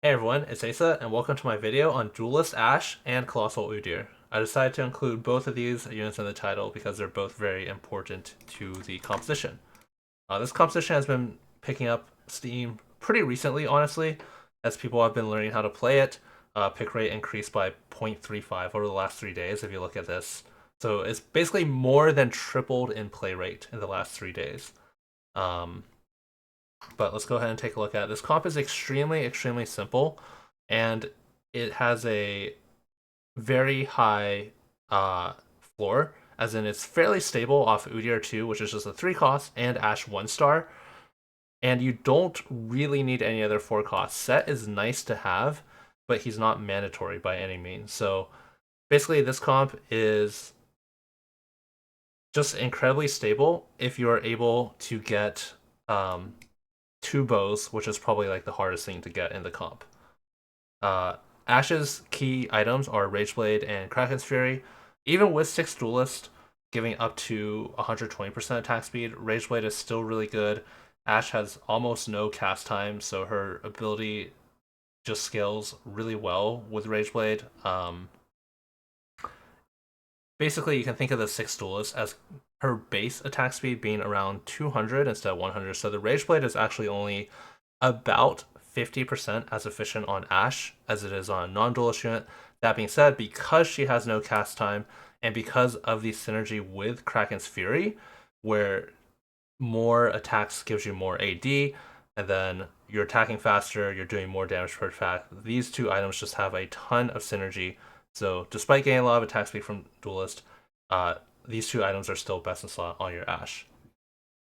Hey everyone, it's Aesah, and welcome to my video on Duelist Ashe and Colossal Udyr. I decided to include both of these units in the title because they're both very important to the composition. This composition has been picking up steam pretty recently, honestly, as people have been learning how to play it. Pick rate increased by 0.35 over the last 3 days if you look at this. So it's basically more than tripled in play rate in the last 3 days. Um, but let's go ahead and take a look at it. This comp is extremely simple, and it has a very high floor, as in it's fairly stable off Udyr 2, which is just a 3 cost, and Ashe 1 star. And you don't really need any other 4 costs. Set is nice to have, but he's not mandatory by any means. So basically, this comp is just incredibly stable if you are able to get 2 bows, which is probably like the hardest thing to get in the comp. Uh, Ashe's key items are Rageblade and Kraken's Fury. Even with 6 Duelist giving up to 120% attack speed, Rageblade is still really good. Ashe has almost no cast time, so her ability just scales really well with Rageblade. Basically, you can think of the 6 Duelist as her base attack speed being around 200 instead of 100, so the Rageblade is actually only about 50% as efficient on Ashe as it is on a non-duelist unit. That being said, because she has no cast time, and because of the synergy with Kraken's Fury, where more attacks gives you more AD, and then you're attacking faster, you're doing more damage per attack. These two items just have a ton of synergy. So despite getting a lot of attack speed from Duelist, these two items are still best in slot on your Ashe.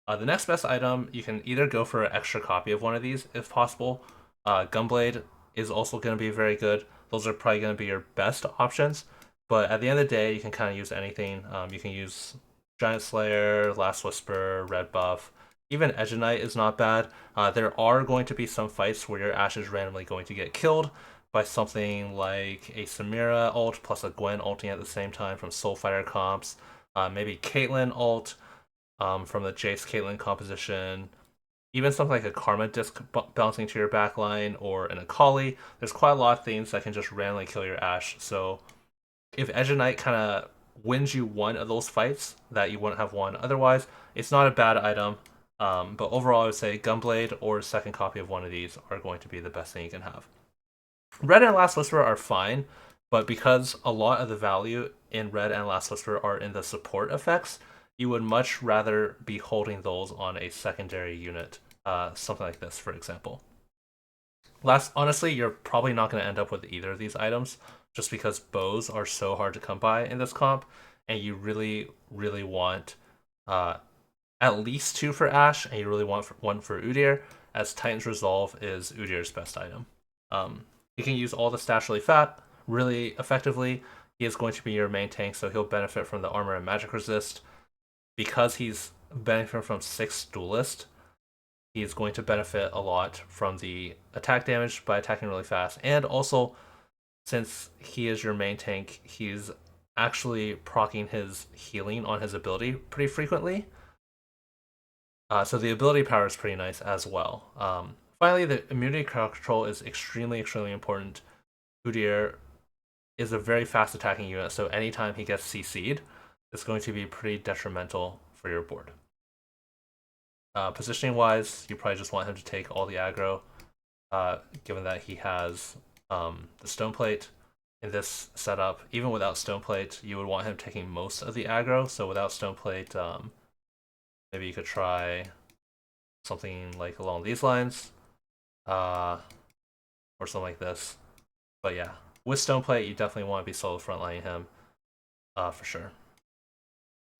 The next best item, you can either go for an extra copy of one of these if possible. Gunblade is also going to be very good. Those are probably going to be your best options. But at the end of the day, you can kind of use anything. You can use Giant Slayer, Last Whisper, Red Buff. Even Edgenite is not bad. There are going to be some fights where your Ashe is randomly going to get killed by something like a Samira ult plus a Gwen ulting at the same time from Soulfighter comps. Maybe Caitlyn ult from the Jace Caitlyn composition. Even something like a Karma Disc bouncing to your backline or an Akali. There's quite a lot of things that can just randomly kill your Ashe. So if Edgenite kind of wins you one of those fights that you wouldn't have won otherwise, it's not a bad item. But overall, I would say Gunblade or second copy of one of these are going to be the best thing you can have. Red and Last Whisper are fine, but because a lot of the value in Red and Last Whisper are in the support effects, you would much rather be holding those on a secondary unit, something like this, for example. Honestly, you're probably not going to end up with either of these items, just because bows are so hard to come by in this comp, and you really want uh, at least 2 for Ashe, and you really want one for Udyr, as Titan's Resolve is Udyr's best item. He can use all the stats really fat, really effectively. He is going to be your main tank, so he'll benefit from the armor and magic resist. Because he's benefiting from 6 Duelist, he's going to benefit a lot from the attack damage by attacking really fast. And also, since he is your main tank, he's actually proccing his healing on his ability pretty frequently. So the ability power is pretty nice as well. Finally, the immunity control is extremely important. Udyr is a very fast attacking unit, so anytime he gets CC'd, it's going to be pretty detrimental for your board. Positioning wise, you probably just want him to take all the aggro, given that he has the stone plate. In this setup, even without stone plate, you would want him taking most of the aggro. So without stone plate, maybe you could try something like along these lines, or something like this. But yeah, with stone plate, you definitely want to be solo frontlining him, for sure.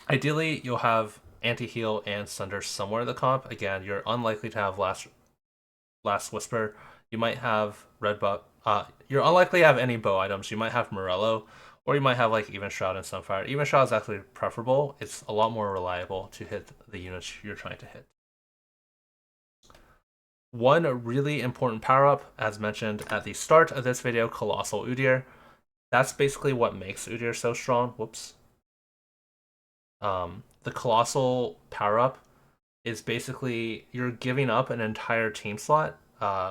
Ideally, you'll have anti-heal and sunder somewhere in the comp. Again, you're unlikely to have last whisper. You might have red buff. You're unlikely to have any bow items. You might have Morello, or you might have like even shroud and sunfire. Even shroud is actually preferable. It's a lot more reliable to hit the units you're trying to hit. One really important power up, as mentioned at the start of this video, Colossal Udyr. That's basically what makes Udyr so strong. Whoops. The Colossal Power-Up is basically you're giving up an entire team slot,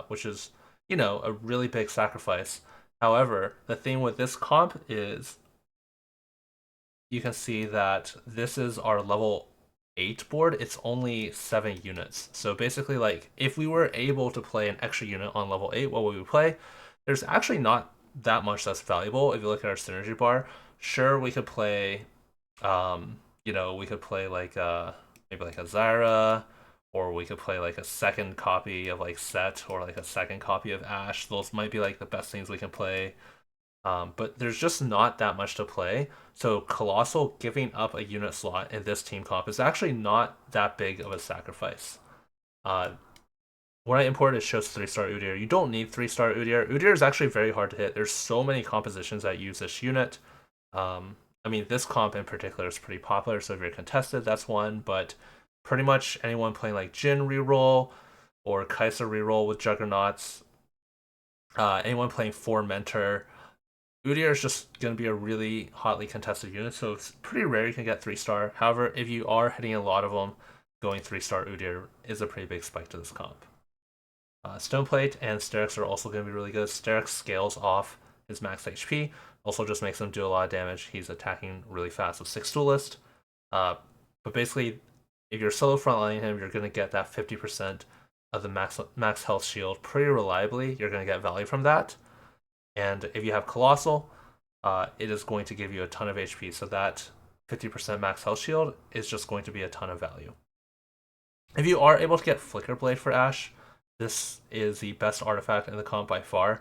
which is you know, a really big sacrifice. However, the thing with this comp is you can see that this is our level 8 board. It's only 7 units. So basically, like, if we were able to play an extra unit on level 8, what would we play? There's actually not that much that's valuable if you look at our synergy bar. Sure, we could play, you know, we could play like maybe like a Zyra, or we could play like a second copy of like Set, or like a second copy of Ashe. Those might be like the best things we can play. But there's just not that much to play. So Colossal giving up a unit slot in this team comp is actually not that big of a sacrifice. Uh, when I imported, it shows 3-star Udyr. You don't need 3-star Udyr. Udyr is actually very hard to hit. There's so many compositions that use this unit. I mean, this comp in particular is pretty popular, so if you're contested, that's one. But pretty much anyone playing like Jhin reroll or Kai'Sa reroll with Juggernauts, anyone playing 4 Mentor, Udyr is just going to be a really hotly contested unit, so it's pretty rare you can get 3-star. However, if you are hitting a lot of them, going 3-star Udyr is a pretty big spike to this comp. Stoneplate and Sterix are also going to be really good. Sterix scales off his max HP, also just makes him do a lot of damage. He's attacking really fast with 6 Duelist. But basically, if you're solo frontlining him, you're going to get that 50% of the max health shield pretty reliably. You're going to get value from that. And if you have Colossal, it is going to give you a ton of HP. So that 50% max health shield is just going to be a ton of value. If you are able to get Flicker Blade for Ashe, this is the best artifact in the comp by far.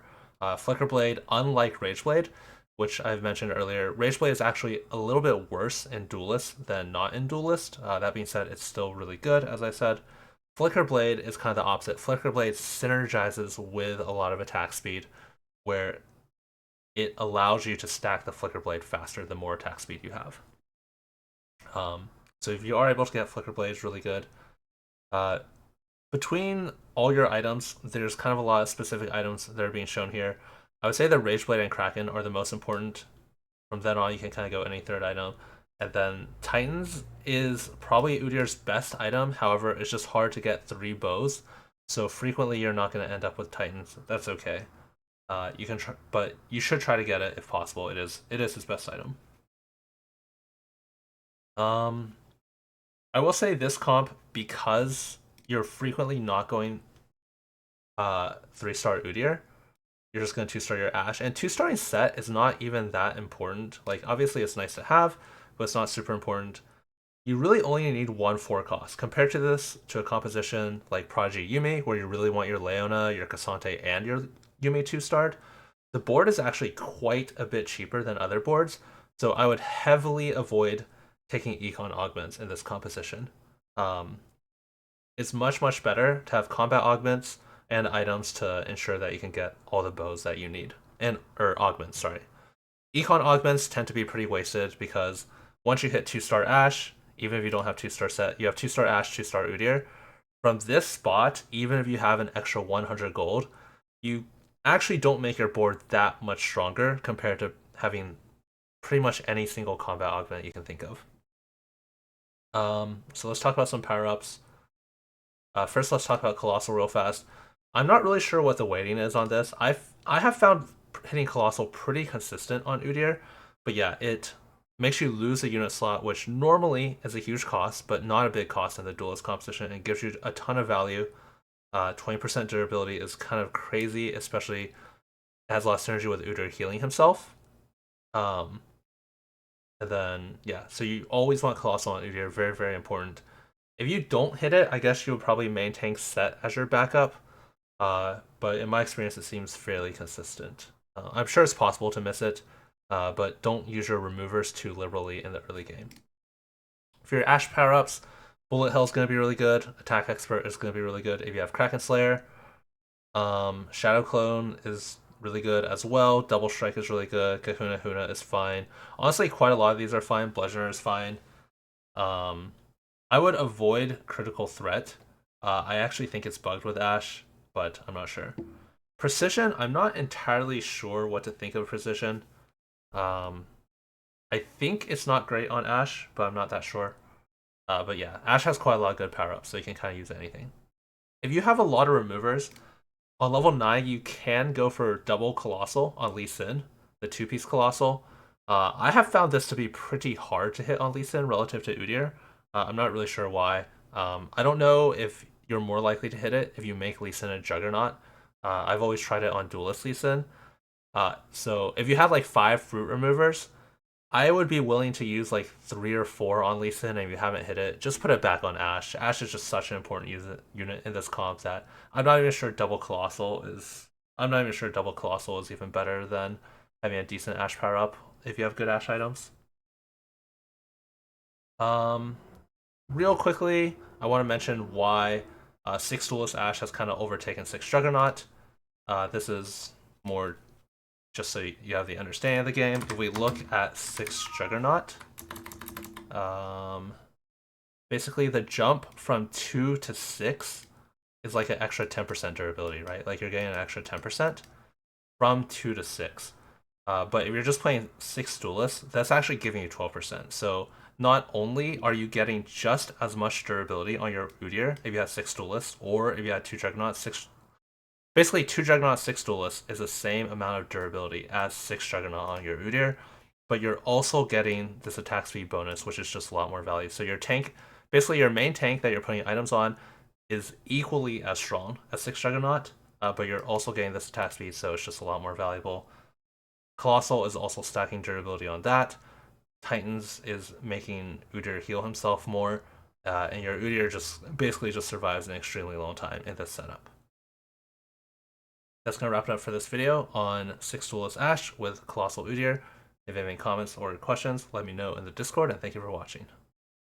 Flicker Blade, unlike Rageblade, which I've mentioned earlier, Rageblade is actually a little bit worse in Duelist than not in Duelist. That being said, it's still really good, as I said. Flicker Blade is kind of the opposite. Flicker Blade synergizes with a lot of attack speed, where it allows you to stack the Flicker Blade faster the more attack speed you have. So if you are able to get Flicker Blade, it's really good. Between all your items, there's kind of a lot of specific items that are being shown here. I would say the Rageblade and Kraken are the most important. From then on, you can kind of go any third item. And then Titans is probably Udyr's best item. However, it's just hard to get 3 bows. So frequently you're not going to end up with Titans. That's okay. You can try, but you should try to get it if possible. It is his best item. I will say this comp, because you're frequently not going 3-star Udyr, you're just going to 2-star your Ashe. And 2-starring Set is not even that important. Like, obviously it's nice to have, but it's not super important. You really only need 1 4 cost. Compared to this, to a composition like Prodigy Yuumi, where you really want your Leona, your Cassante, and your Yuumi 2-starred, the board is actually quite a bit cheaper than other boards. So I would heavily avoid taking Econ Augments in this composition. It's much, much better to have combat augments and items to ensure that you can get all the bows that you need. Or augments, sorry. Econ augments tend to be pretty wasted because once you hit 2-star Ashe, even if you don't have 2-star Set, you have 2-star Ashe, 2-star Udyr. From this spot, even if you have an extra 100 gold, you actually don't make your board that much stronger compared to having pretty much any single combat augment you can think of. So let's talk about some power-ups. First, let's talk about Colossal real fast. I'm not really sure what the weighting is on this. I have found hitting Colossal pretty consistent on Udyr, but yeah, it makes you lose a unit slot, which normally is a huge cost, but not a big cost in the Duelist composition, and gives you a ton of value. 20% durability is kind of crazy, especially it has a lot of synergy with Udyr healing himself. And then, yeah, so you always want Colossal on Udyr, very, very important. If you don't hit it, I guess you would probably maintain Set as your backup. But in my experience, it seems fairly consistent. I'm sure it's possible to miss it, but don't use your removers too liberally in the early game. For your Ashe power-ups, Bullet Hell is going to be really good. Attack Expert is going to be really good if you have Kraken Slayer. Shadow Clone is really good as well. Double Strike is really good. Kahuna Huna is fine. Honestly, quite a lot of these are fine. Bludgeoner is fine. I would avoid Critical Threat. I actually think it's bugged with Ashe, but I'm not sure. Precision, I'm not entirely sure what to think of Precision. I think it's not great on Ashe, but I'm not that sure. But yeah, Ashe has quite a lot of good power-ups, so you can kind of use anything. If you have a lot of removers, On level 9, you can go for double Colossal on Lee Sin, the two-piece Colossal. I have found this to be pretty hard to hit on Lee Sin relative to Udyr. I'm not really sure why. I don't know if you're more likely to hit it if you make Lee Sin a Juggernaut. I've always tried it on Duelist Lee Sin. So if you have like 5 fruit removers, I would be willing to use like 3 or 4 on Lee Sin, and if you haven't hit it, just put it back on Ashe. Ashe is just such an important unit in this comp that I'm not even sure double Colossal is. I'm not even sure double Colossal is even better than having a decent Ashe power up if you have good Ashe items. Um, Real quickly, I want to mention why 6 Duelist Ashe has kind of overtaken 6 Juggernaut. This is more just so you have the understanding of the game. If we look at 6 Juggernaut, um, basically the jump from 2 to 6 is like an extra 10% durability, right? Like you're getting an extra 10% from 2 to 6. But if you're just playing 6 duelists, that's actually giving you 12%. So not only are you getting just as much durability on your Udyr if you have 6 duelists, or if you had 2 Juggernauts, 6. Basically, 2 Juggernaut, 6 duelists is the same amount of durability as 6 Juggernaut on your Udyr, but you're also getting this attack speed bonus, which is just a lot more value. So your tank, basically your main tank that you're putting items on, is equally as strong as 6 Juggernaut, but you're also getting this attack speed, so it's just a lot more valuable. Colossal is also stacking durability on that. Titans is making Udyr heal himself more, and your Udyr just basically just survives an extremely long time in this setup. That's going to wrap it up for this video on 6 Duelist Ashe with Colossal Udyr. If you have any comments or questions, let me know in the Discord, and thank you for watching.